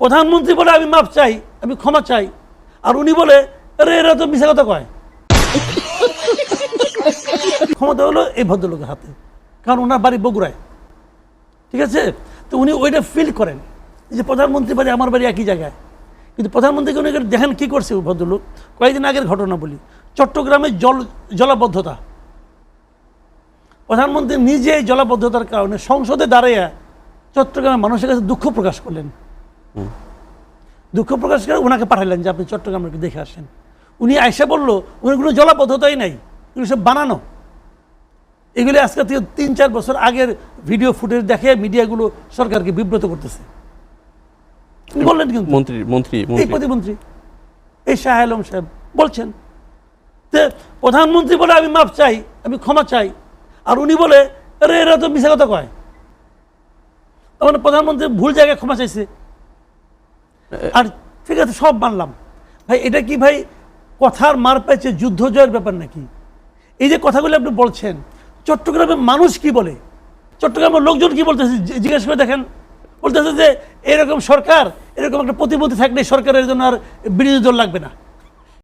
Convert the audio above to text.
প্রধানমন্ত্রী বলে আমি মাপ চাই, আমি ক্ষমা চাই, আর উনি বলে আরে এরা তো মিশা কথা কয়। ক্ষমতা হলো এই ভদ্রলোকের হাতে, কারণ ওনার বাড়ি বগুড়ায়, ঠিক আছে? তো উনি ওইটা ফিল করেন যে প্রধানমন্ত্রী বাড়ি আমার বাড়ি একই জায়গায়। কিন্তু প্রধানমন্ত্রীকে উনি দেখেন কী করছে ভদ্রলোক। কয়েকদিন আগের ঘটনা বলি, চট্টগ্রামে জলাবদ্ধতা, প্রধানমন্ত্রী নিজে জলাবদ্ধতার কারণে সংসদে দাঁড়িয়ে চট্টগ্রামের মানুষের কাছে দুঃখ প্রকাশ করলেন। দুঃখ প্রকাশ করে ওনাকে পাঠালেন যে আপনি চট্টগ্রামে দেখে আসেন। উনি আইসা বললো উনি কোনো জলাবদ্ধতাই নাই, এগুলো সব বানানো। এগুলি আজকে থেকে ৩-৪ বছর আগের ভিডিও ফুটেজ দেখে মিডিয়াগুলো সরকারকে বিব্রত করতেছে। বললেন কিন্তু এই প্রতিমন্ত্রী এই শাহ আলম সাহেব বলছেন যে প্রধানমন্ত্রী বলে আমি মাপ চাই, আমি ক্ষমা চাই, আর উনি বলে আরে এরা তো মিশা কথা কয়। তখন প্রধানমন্ত্রী ভুল জায়গায় ক্ষমা চাইছে। আর ঠিক আছে, সব মানলাম ভাই, এটা কি ভাই কথার মার পেয়েছে যুদ্ধ জয়ের ব্যাপার নাকি? এই যে কথাগুলো আপনি বলছেন, চট্টগ্রামের মানুষ কি বলে, চট্টগ্রামের লোকজন কি বলতেছে জিজ্ঞেস করে দেখেন। বলতেছে যে এরকম সরকার, এরকম একটা প্রতিমন্ত্রী থাকলে সরকারের জন্য আর বিরোধী দল লাগবে না।